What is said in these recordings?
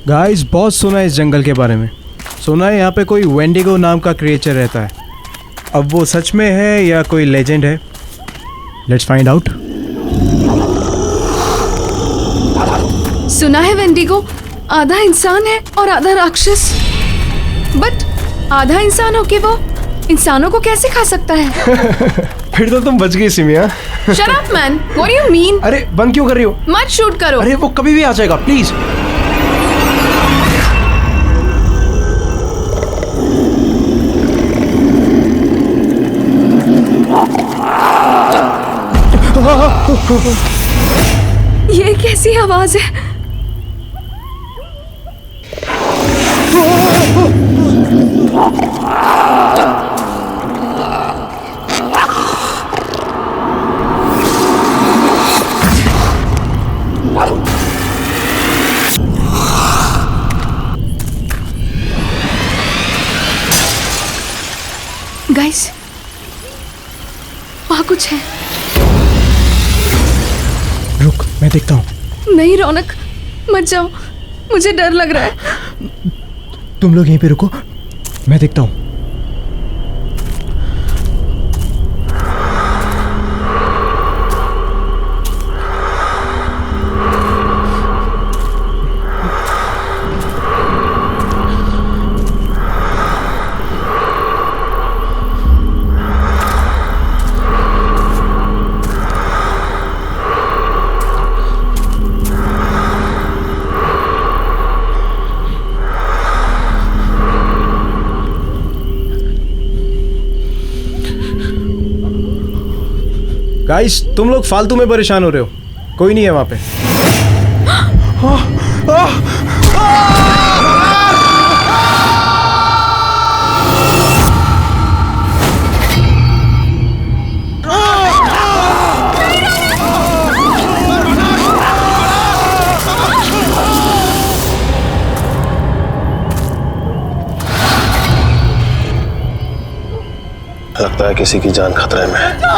Guys, बहुत सुना है इस जंगल के बारे में। सुना है यहाँ पे कोई वेंडिगो नाम का क्रिएचर रहता है। अब वो सच में है या कोई लेजेंड है? Let's find out. सुना है वेंडिगो आधा इंसान है और आधा राक्षस। बट आधा इंसान होके वो इंसानों को कैसे खा सकता है? फिर तो तुम बच गई सिमिया। Shut up man, what do you mean? अरे बंद क्यों कर रही हो? मत शूट करो। अरे वो कभी भी आ जाएगा, प्लीज। ये कैसी आवाज है? गाइस, वहाँ कुछ है। रुक, मैं देखता हूँ। नहीं रौनक, मत जाओ, मुझे डर लग रहा है। तुम लोग यहीं पे रुको, मैं देखता हूँ। गाइस, तुम लोग फालतू में परेशान हो रहे हो। कोई नहीं है वहां पे। लगता है किसी की जान खतरे में है।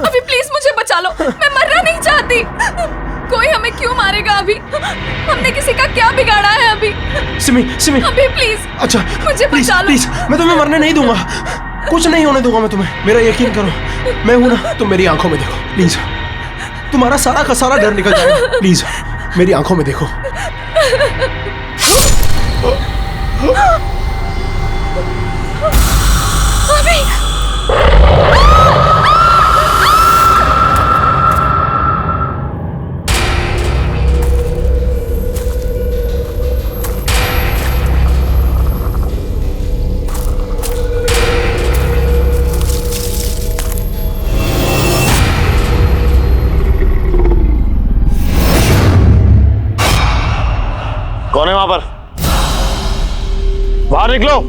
अभी प्लीज मुझे बचा लो, मैं मरना नहीं चाहती। कोई हमें क्यों मारेगा अभी? हमने किसी का क्या बिगाड़ा है अभी? सिमी अभी प्लीज। अच्छा मुझे बचा लो। प्लीज, मैं तुम्हें मरने नहीं दूंगा। कुछ नहीं होने दूंगा मैं तुम्हें। मेरा यकीन करो, मैं हूं ना। तुम मेरी आंखों में देखो प्लीज। तुम्हारा सारा का सारा डर निकल जाएगा। प्लीज मेरी आंखों में देखो। कौन है वहां पर? बाहर निकलो।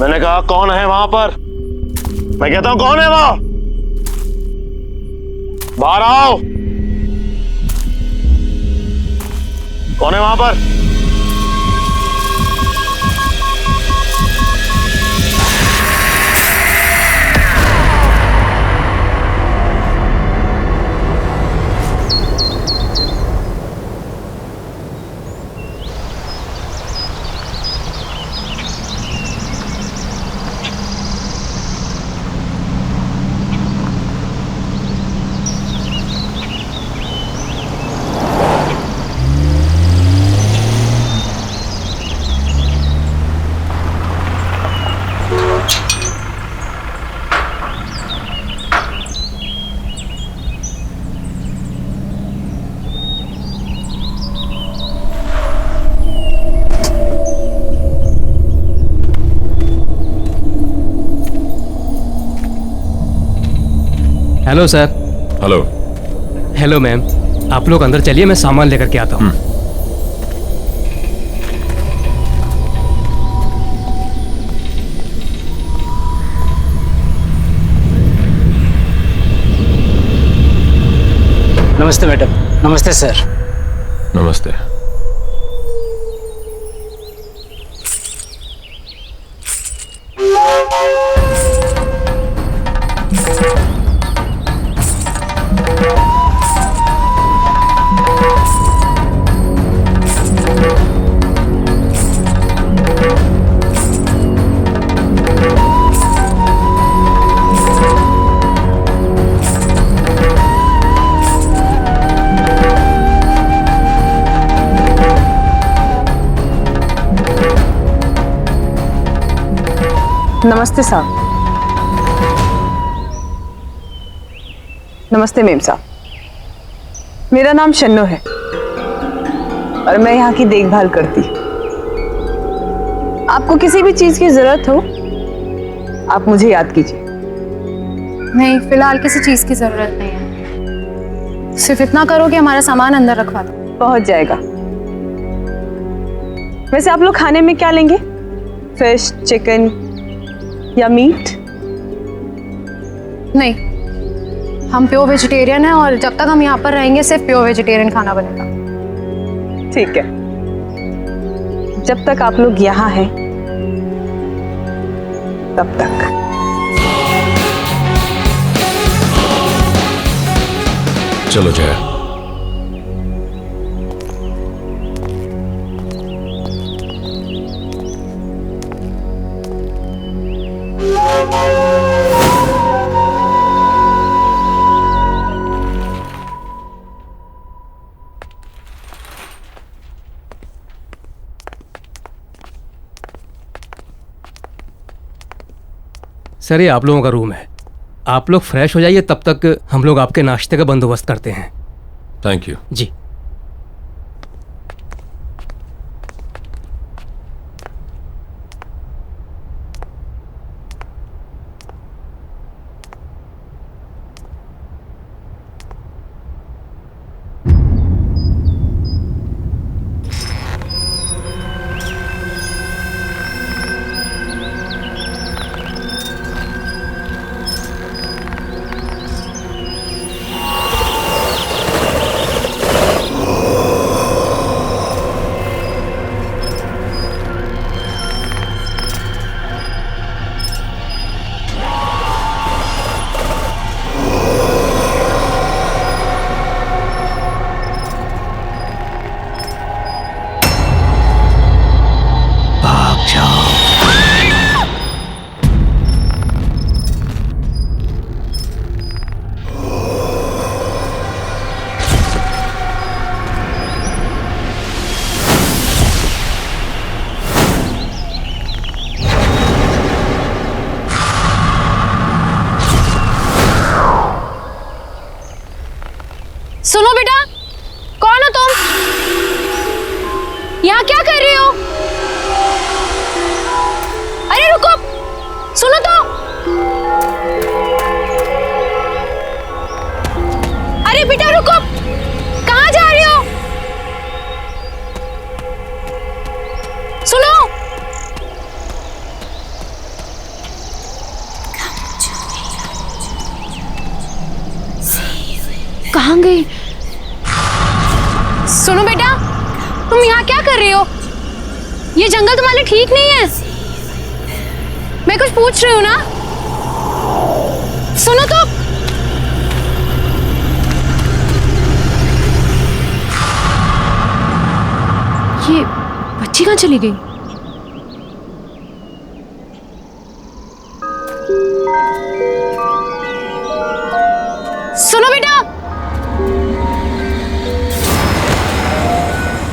मैंने कहा कौन है वहां पर? मैं कहता हूं कौन है वहां? बाहर आओ। कौन है वहां पर? Hello sir. Hello. Hello ma'am, आप लोग अंदर चलिए, मैं सामान लेकर के आता हूँ। नमस्ते मैडम। नमस्ते सर। नमस्ते। नमस्ते साहब। नमस्ते मेम साहब, मेरा नाम शन्नो है और मैं यहाँ की देखभाल करती हूँ। आपको किसी भी चीज की जरूरत हो आप मुझे याद कीजिए। नहीं, फिलहाल किसी चीज की जरूरत नहीं है। सिर्फ इतना करो कि हमारा सामान अंदर रखवा दो। पहुंच जाएगा। वैसे आप लोग खाने में क्या लेंगे? फिश, चिकन या मीट? नहीं, हम प्योर वेजिटेरियन हैं और जब तक हम यहाँ पर रहेंगे सिर्फ प्योर वेजिटेरियन खाना बनेगा। ठीक है, जब तक आप लोग यहाँ हैं तब तक। चलो जया। सर, ये आप लोगों का रूम है। आप लोग फ्रेश हो जाइए, तब तक हम लोग आपके नाश्ते का बंदोबस्त करते हैं। Thank you. जी। सुनो बेटा, कौन हो तुम? यहाँ क्या कर रही हो? अरे रुको, सुनो तो। अरे बेटा रुको, कहाँ जा रही हो? सुनो। कहाँ गई? सुनो बेटा, तुम यहाँ क्या कर रही हो? ये जंगल तुम्हारे लिए ठीक नहीं है। मैं कुछ पूछ रही हूँ ना। सुनो तो। ये बच्ची कहाँ चली गई? सुनो बेटा।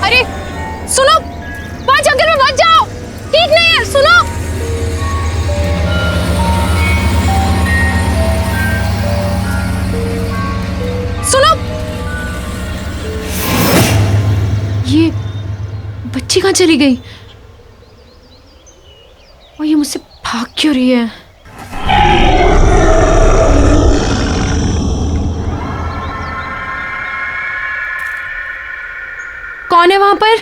अरे सुनो, वहां जंगल में मत जाओ, ठीक नहीं है। सुनो। सुनो। ये बच्ची कहाँ चली गई? और ये मुझसे भाग क्यों रही है? वहां पर?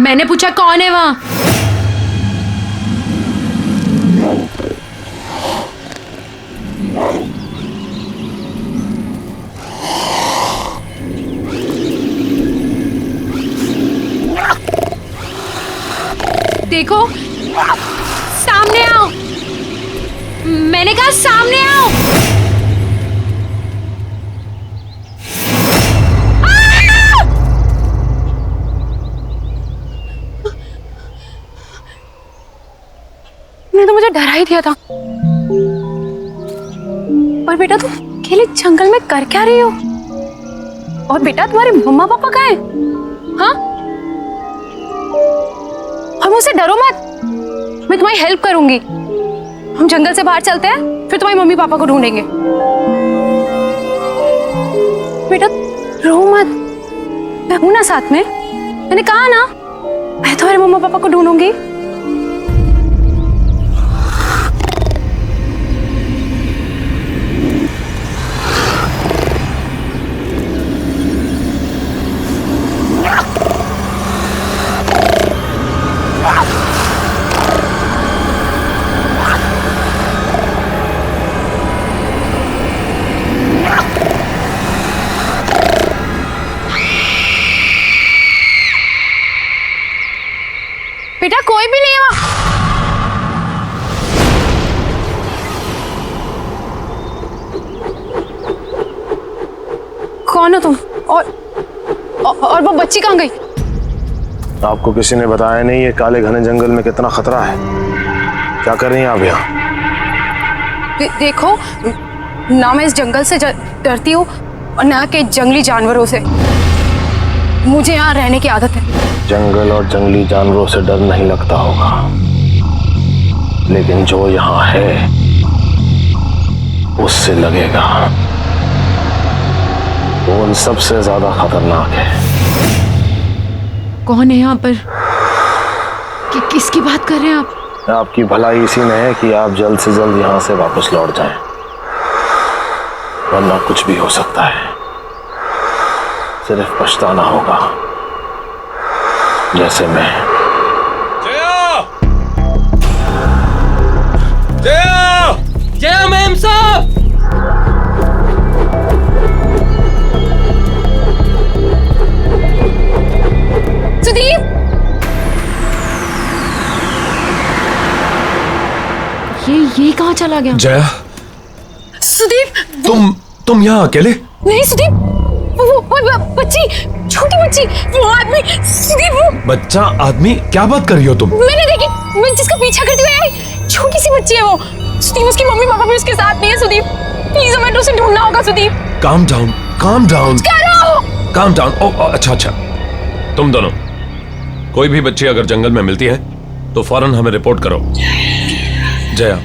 मैंने पूछा कौन है वहां? देखो, सामने आओ। मैंने कहा सामने आओ। तो मुझे डरा ही दिया था। और बेटा तुम अकेले जंगल में कर क्या रही हो? और बेटा तुम्हारे मम्मा पापा कहाँ हैं? हाँ? और मुझसे डरो मत, मैं तुम्हारी हेल्प करूंगी। हम जंगल से बाहर चलते हैं, फिर तुम्हारी मम्मी पापा को ढूंढेंगे। बेटा रो मत, मैं हूं ना साथ में। मैंने कहा ना, मैं तुम्हारे मम्मा पापा को ढूंढूंगी। बेटा कोई भी नहीं है वहां। कौन हो तुम? और वो बच्ची कहाँ गई? आपको किसी ने बताया नहीं ये काले घने जंगल में कितना खतरा है? क्या कर रही हैं आप यहाँ? देखो ना, मैं इस जंगल से डरती हूँ और ना के जंगली जानवरों से। मुझे यहाँ रहने की आदत है। जंगल और जंगली जानवरों से डर नहीं लगता होगा, लेकिन जो यहाँ है उससे लगेगा। वो उन सबसे ज्यादा खतरनाक है। कौन है यहाँ पर? किसकी बात कर रहे हैं आप? आपकी भलाई इसी में है कि आप जल्द से जल्द यहाँ से वापस लौट जाएं, वरना कुछ भी हो सकता है। सिर्फ पछताना होगा, जैसे मैं। जया मैम साहब! सुदीप! ये कहाँ चला गया? जया, सुदीप! तुम यहाँ अकेले? नहीं सुदीप, वो बच्ची, छोटी बच्ची, वो आदमी। सुदीप वो बच्चा आदमी? क्या बात कर रही हो तुम? मैंने देखी, मैं जिसका पीछा करती हुई आई, छोटी सी बच्ची है वो। सुदीप उसकी मम्मी पापा भी उसके साथ नहीं है। सुदीप प्लीज हमें उसे ढूंढना होगा। Sudeep calm down, calm down, करो, काम डाउन। अच्छा अच्छा, तुम दोनों कोई भी बच्ची अगर जंगल में मिलती है तो फौरन हमें रिपोर्ट करो। जया,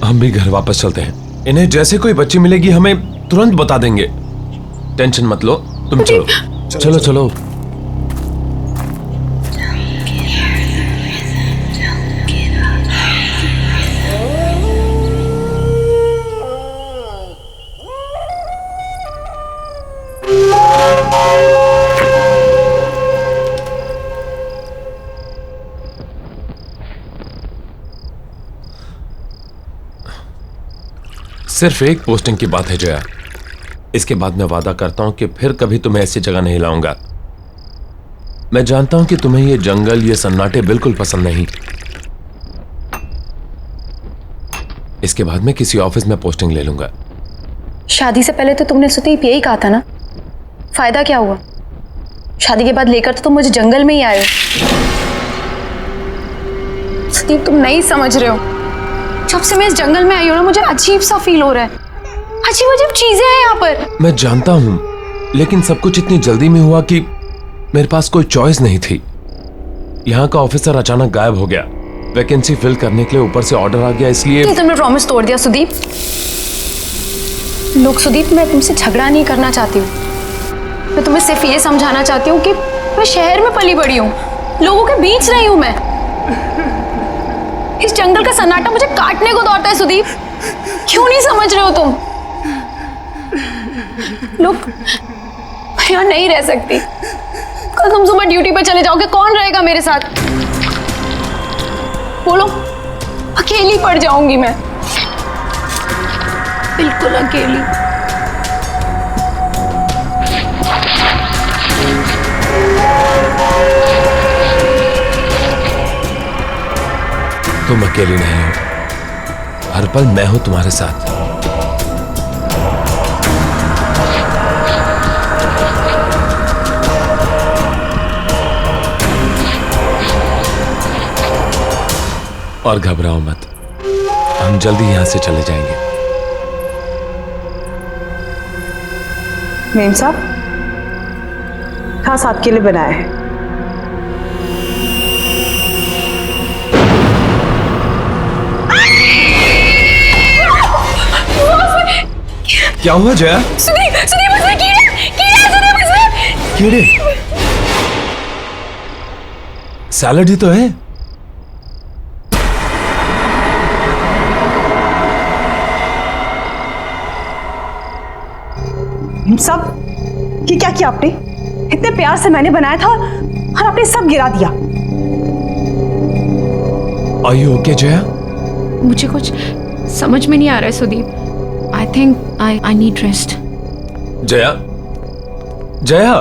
हम भी घर वापस चलते हैं। इन्हें जैसे कोई बच्ची मिलेगी हमें तुरंत बता देंगे। टेंशन मत लो, तुम चलो चलो चलो। सिर्फ एक पोस्टिंग की बात है जया, इसके बाद मैं वादा करता हूं कि फिर कभी तुम्हें ऐसी जगह नहीं लाऊंगा। मैं जानता हूं कि तुम्हें ये जंगल, ये सन्नाटे बिल्कुल पसंद नहीं। इसके बाद मैं किसी ऑफिस में पोस्टिंग ले लूंगा। शादी से पहले तो तुमने सुदीप यही कहा था ना, फायदा क्या हुआ? शादी के बाद लेकर तो तुम मुझे जंगल में ही आए हो। सुदीप तुम नहीं समझ रहे हो, जब से मैं इस जंगल में आई हूं ना, मुझे अजीब सा फील हो रहा है। अजीब अजीब चीजें हैं यहाँ पर। मैं जानता हूं, लेकिन सब कुछ इतनी जल्दी में हुआ कि मेरे पास कोई चॉइस नहीं थी। यहाँ का ऑफिसर अचानक गायब हो गया, वैकेंसी फिल करने के लिए ऊपर से ऑर्डर आ गया, इसलिए तुमने प्रॉमिस तोड़ दिया सुदीप। लोग सुदीप, मैं तुमसे झगड़ा नहीं करना चाहती हूँ, मैं तुम्हें सिर्फ ये समझाना चाहती हूँ कि मैं शहर में पली बड़ी हूँ, लोगों के बीच रही हूँ मैं। इस जंगल का सन्नाटा मुझे काटने को दौड़ता है सुदीप, क्यों नहीं समझ रहे हो तुम? लोग मैं यहाँ नहीं रह सकती। कल तुम सुबह ड्यूटी पर चले जाओगे, कौन रहेगा मेरे साथ? बोलो, अकेली पड़ जाऊंगी मैं, बिल्कुल अकेली। तुम अकेली नहीं हो, हर पल मैं हूं तुम्हारे साथ। और घबराओ मत, हम जल्दी यहां से चले जाएंगे। मेम साहब, खास आपके लिए बनाया है। क्या हुआ जया? सुनिए मुझे कीड़ा सुनिए मुझे। कीड़े? सैलड ही तो है। सब ये क्या किया आपने? इतने प्यार से मैंने बनाया था और आपने सब गिरा दिया। Are you okay, Jaya? मुझे कुछ समझ में नहीं आ रहा है Sudeep. I think I need rest. Jaya, Jaya,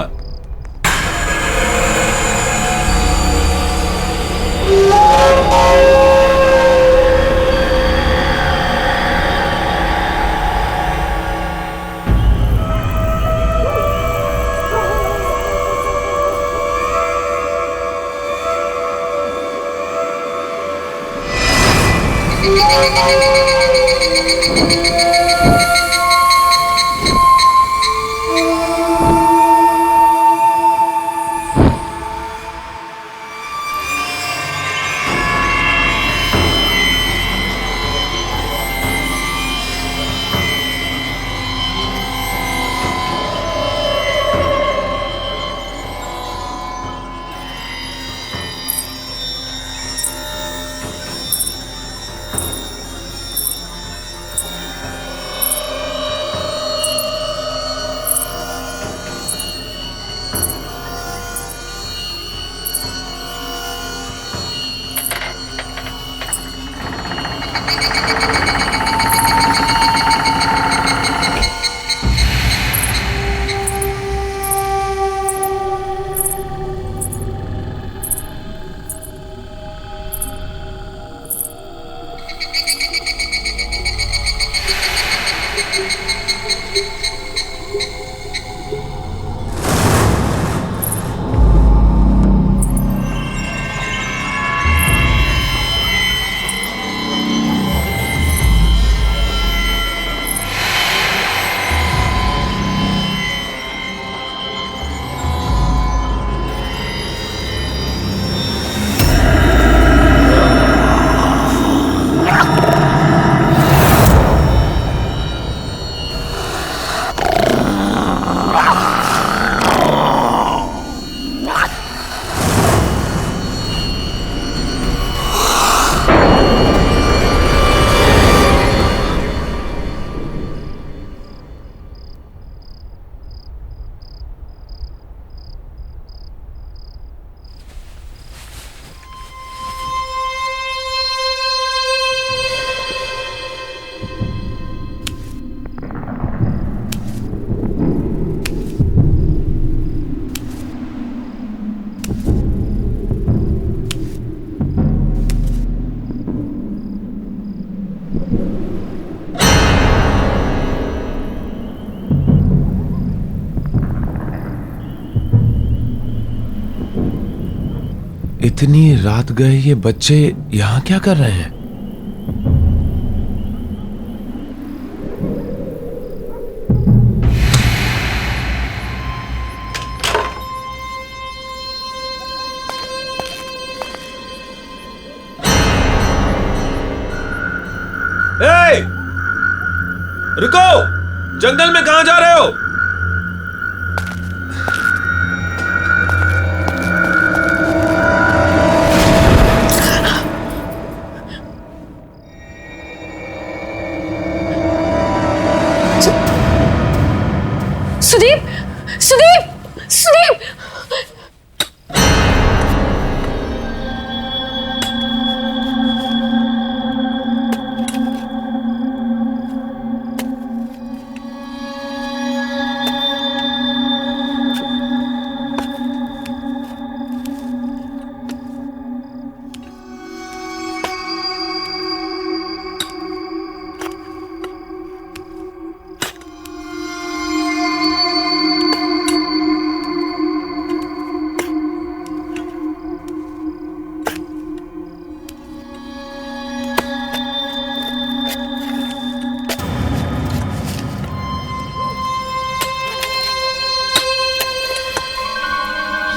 इतनी रात गए ये बच्चे यहां क्या कर रहे हैं? ए! रुको! जंगल में कहां जा रहे हो? सुदीप, सुदीप!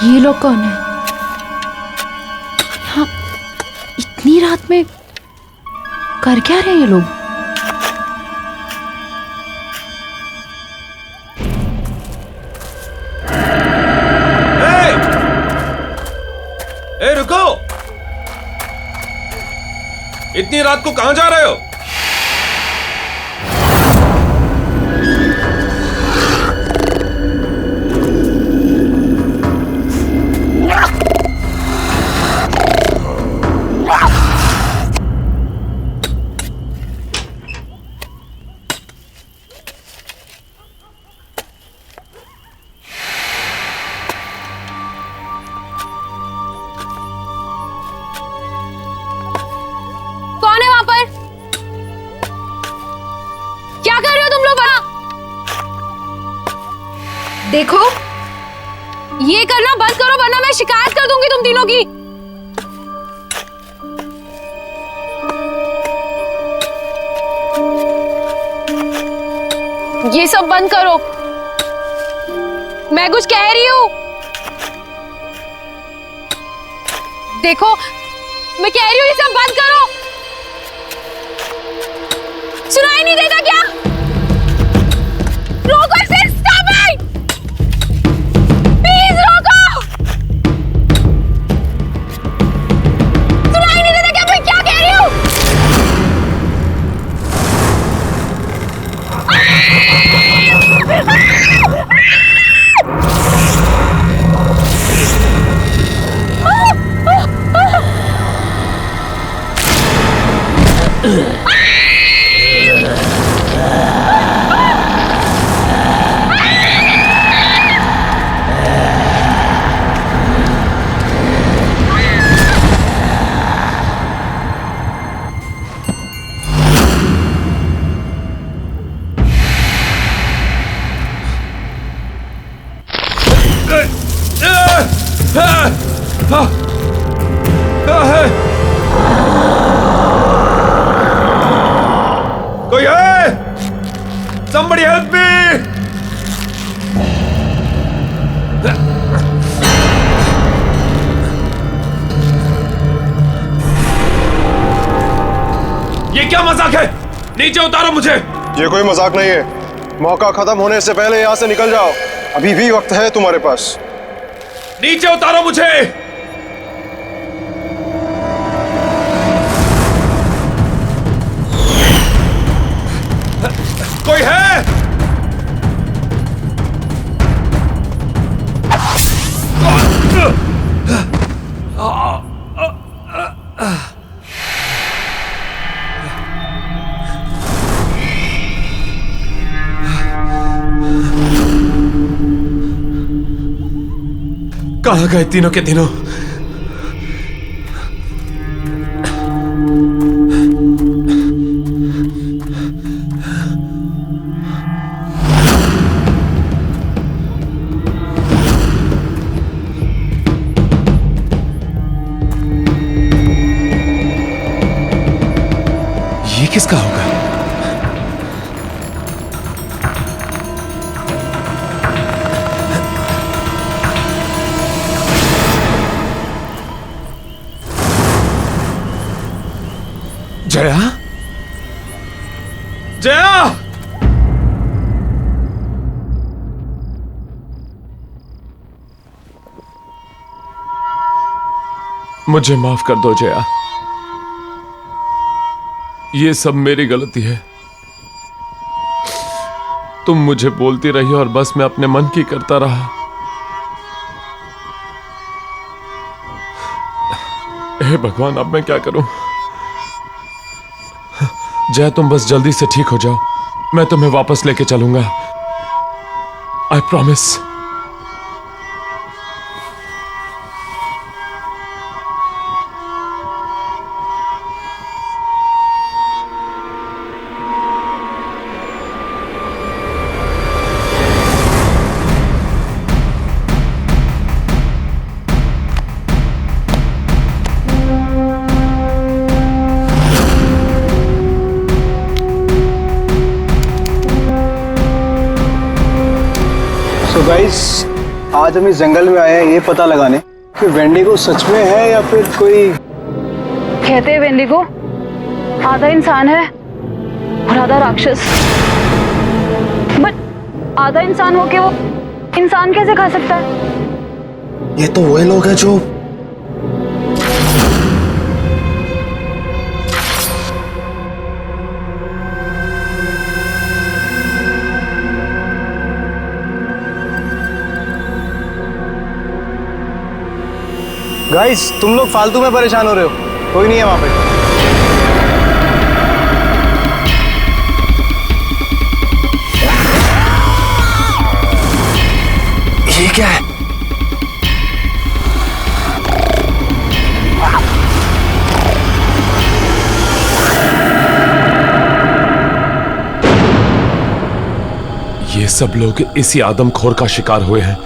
ये लोग कौन है? यहाँ इतनी रात में कर क्या रहे हैं ये लोग? ए रुको! इतनी रात को कहां जा रहे हो? कौन है वहां पर? क्या कर रहे हो तुम लोग वहां? देखो, ये करना बंद करो वरना मैं शिकायत कर दूंगी तुम तीनों की। ये सब बंद करो, मैं कुछ कह रही हूं। देखो, मैं कह रही हूं ये सब बंद करो। सुनाई नहीं देता क्या? रोको इसे, स्टॉप इट! प्लीज रोको! सुनाई नहीं देता क्या मैं क्या कह रही हूं? कोई है? Somebody help me! ये क्या मजाक है? नीचे उतारो मुझे। ये कोई मजाक नहीं है। मौका खत्म होने से पहले यहाँ से निकल जाओ। अभी भी वक्त है तुम्हारे पास। नीचे उतारो मुझे। कोई है? कहां गए तीनों के तीनों? ये किसका होगा? जया? जया! मुझे माफ कर दो जया। ये सब मेरी गलती है। तुम मुझे बोलती रही और बस मैं अपने मन की करता रहा। हे भगवान, अब मैं क्या करूं? जया, तुम बस जल्दी से ठीक हो जाओ। मैं तुम्हें वापस लेके चलूंगा। I promise. गाइस, आज हम इस जंगल में आए हैं ये पता लगाने कि वेंडिगो सच में है या फिर कोई। कहते हैं वेंडिगो आधा इंसान है और आधा राक्षस। बट आधा इंसान होके वो इंसान कैसे खा सकता है? ये तो वही लोग हैं जो गाइस तुम लोग फालतू में परेशान हो रहे हो, कोई नहीं है वहां पे। ये क्या है? ये सब लोग इसी आदमखोर का शिकार हुए हैं।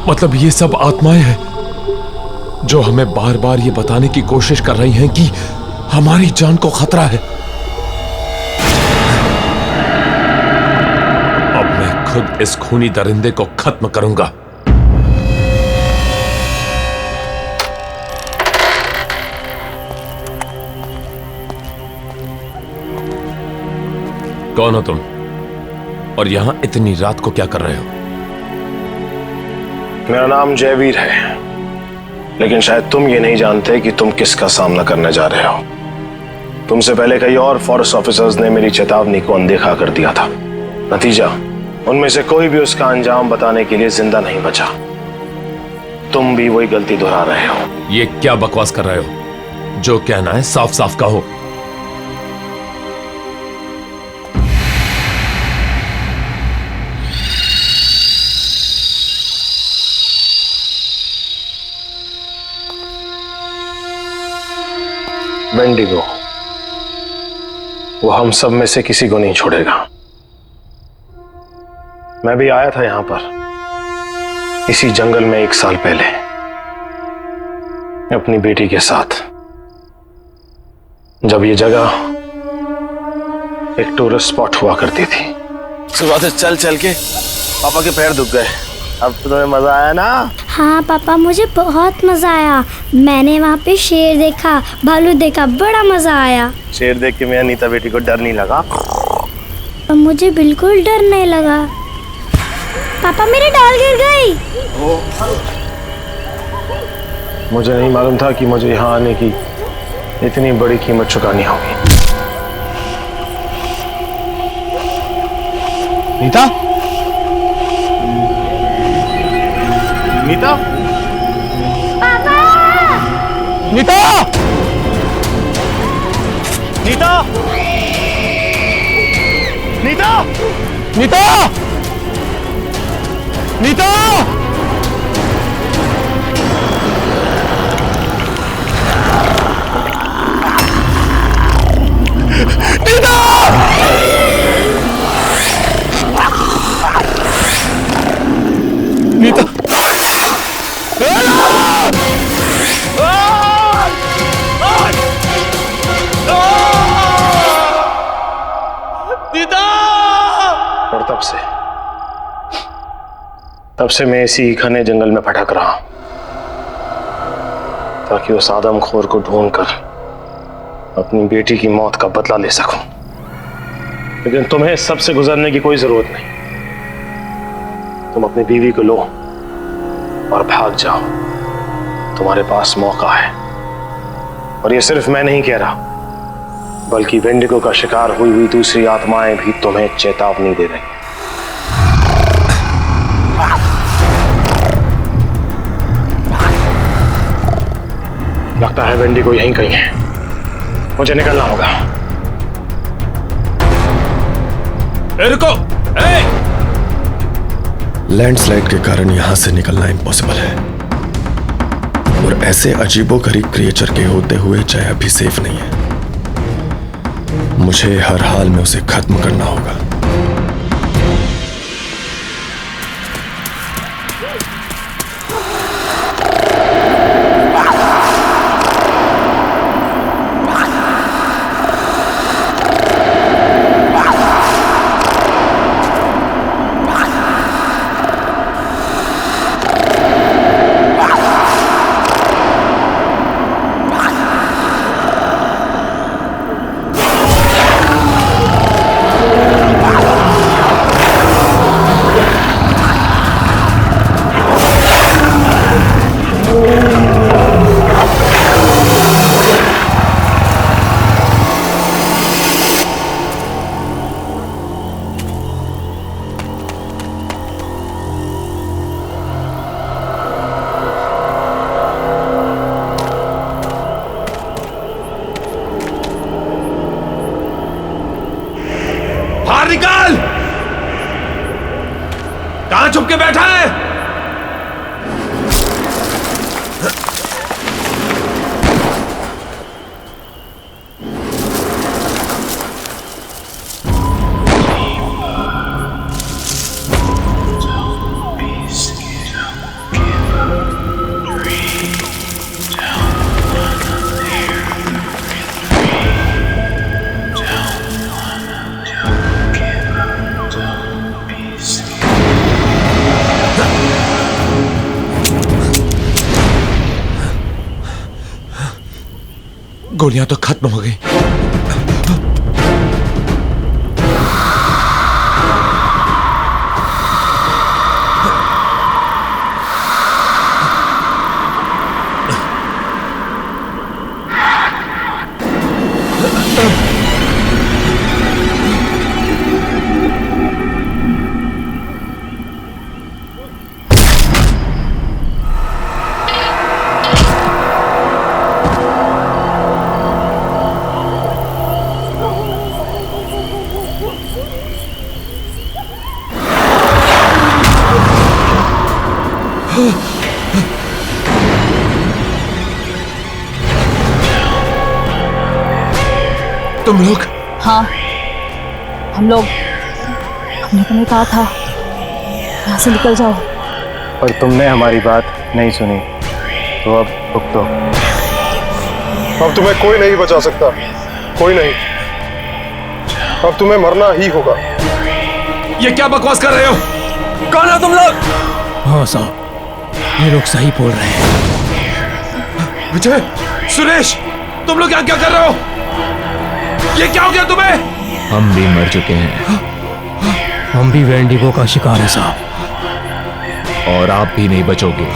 मतलब ये सब आत्माएं हैं जो हमें बार बार ये बताने की कोशिश कर रही हैं कि हमारी जान को खतरा है। अब मैं खुद इस खूनी दरिंदे को खत्म करूंगा। कौन हो तुम और यहां इतनी रात को क्या कर रहे हो? मेरा नाम जयवीर है, लेकिन शायद तुम ये नहीं जानते कि तुम किसका सामना करने जा रहे हो। तुमसे पहले कई और फॉरेस्ट ऑफिसर्स ने मेरी चेतावनी को अनदेखा कर दिया था। नतीजा, उनमें से कोई भी उसका अंजाम बताने के लिए जिंदा नहीं बचा। तुम भी वही गलती दोहरा रहे हो। ये क्या बकवास कर रहे हो? जो कहना है साफ साफ कहो। वेंडिगो, वो हम सब में से किसी को नहीं छोड़ेगा। मैं भी आया था यहां पर इसी जंगल में 1 साल पहले अपनी बेटी के साथ, जब ये जगह एक टूरिस्ट स्पॉट हुआ करती थी। सुबह से चल चल के पापा के पैर दुख गए। अब तो तुम्हें मजा आया ना? हाँ पापा, मुझे बहुत मजा आया। मैंने वहाँ पे शेर देखा, भालू देखा, बड़ा मजा आया। शेर देख के मेरा नीता बेटी को डर नहीं लगा? मुझे बिल्कुल डर नहीं लगा। पापा मेरी डाल गिर गई। मुझे नहीं मालूम था कि मुझे यहाँ आने की इतनी बड़ी कीमत चुकानी होगी। नीता, नीता, पापा! नीता, नीता, नीता, नीता, नीता, नीता, और तब से मैं इसी घने जंगल में भटक रहा हूं, ताकि उस आदमखोर को ढूंढकर अपनी बेटी की मौत का बदला ले सकूं। लेकिन तुम्हें इस सब से गुजरने की कोई जरूरत नहीं। तुम अपनी बीवी को लो और भाग जाओ। तुम्हारे पास मौका है। और ये सिर्फ मैं नहीं कह रहा, बल्कि वेंडिगो का शिकार हुई हुई दूसरी आत्माएं भी तुम्हें चेतावनी दे रही हैं। लगता है वेंडिगो यहीं कहीं है। मुझे निकलना होगा। रुको! लैंडस्लाइड के कारण यहां से निकलना इम्पॉसिबल है, और ऐसे अजीबोगरीब क्रिएचर के होते हुए जया भी सेफ नहीं है। मुझे हर हाल में उसे खत्म करना होगा। छुप के बैठा है? गोलियां तो खत्म हो गई। तुम लोग? हाँ, हम लोग। हमने तुम्हें कहा था यहाँ से निकल जाओ, और तुमने हमारी बात नहीं सुनी, तो अब भुगतो। अब तुम्हें कोई नहीं बचा सकता, कोई नहीं। अब तुम्हें मरना ही होगा। ये क्या बकवास कर रहे हो? कौन हो तुम लोग? हाँ साहब, ये लोग सही बोल रहे हैं। विजय, सुरेश, तुम लोग यहाँ क्या कर रहे हो? ये क्या हो गया तुम्हें? हम भी मर चुके हैं। हम भी वेंडिगो का शिकार हैं साहब। और आप भी नहीं बचोगे।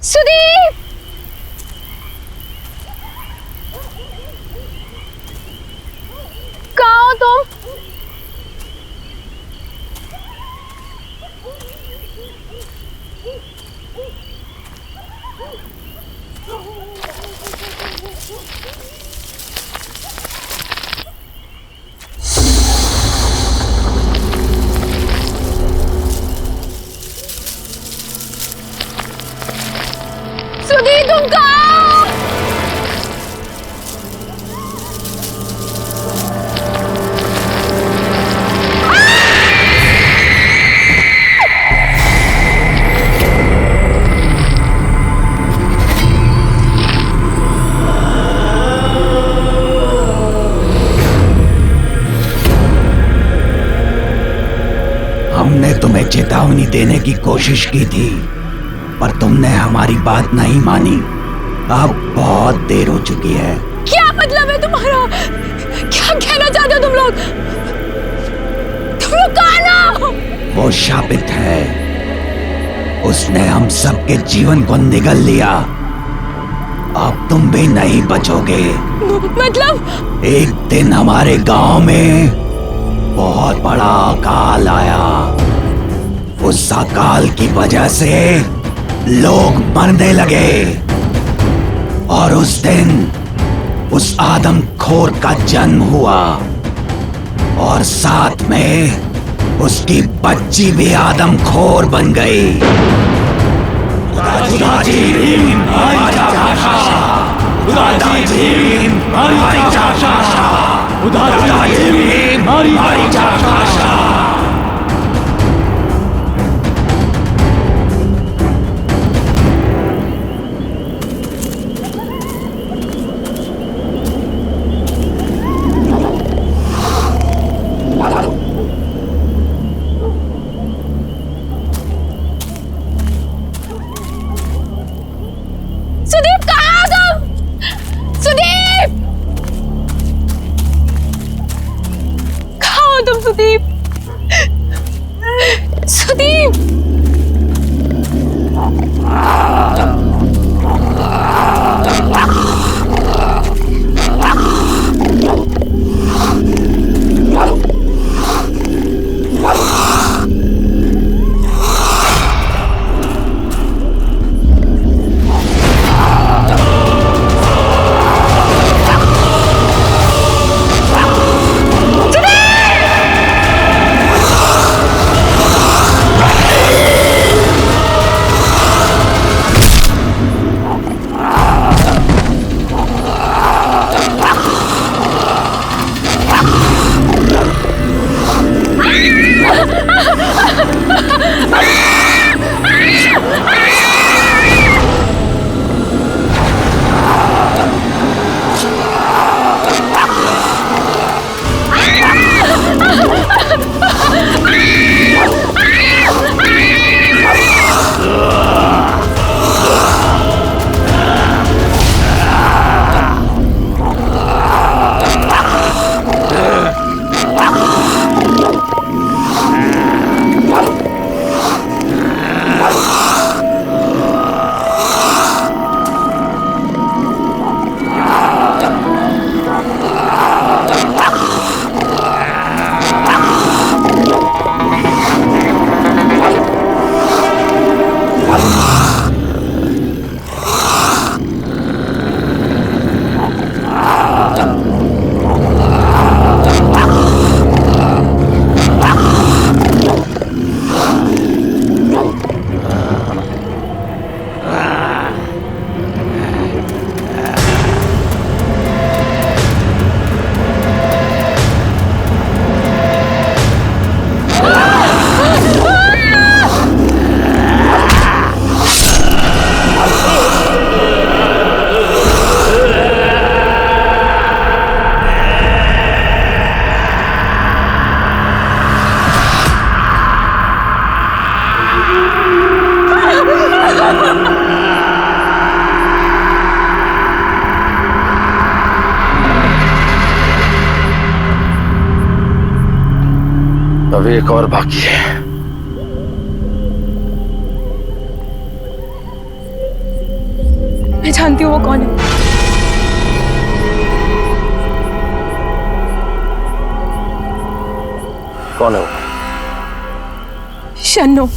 सुदीप! कहाँ हो तुम? सुदीप, तुम कहाँ हो? हमने तुम्हें चेतावनी देने की कोशिश की थी, पर तुमने हमारी बात नहीं मानी। अब बहुत देर हो चुकी है। क्या मतलब है तुम्हारा? क्या कहना चाहते हो तुम लोग? तुम लोग कौन हो? वो शापित है, उसने हम सबके जीवन को निगल लिया। अब तुम भी नहीं बचोगे। मतलब? एक दिन हमारे गांव में बहुत बड़ा अकाल आया। उस अकाल की वजह से लोग मरने लगे, और उस दिन उस आदमखोर का जन्म हुआ, और साथ में उसकी बच्ची भी आदमखोर बन गई। सुदीप कहाँ हो तुम? सुदीप कहाँ हो तुम? सुदीप, सुदीप। अभी एक और बाकी है। मैं जानती हूँ वो कौन है। कौन है वो? शन्नो।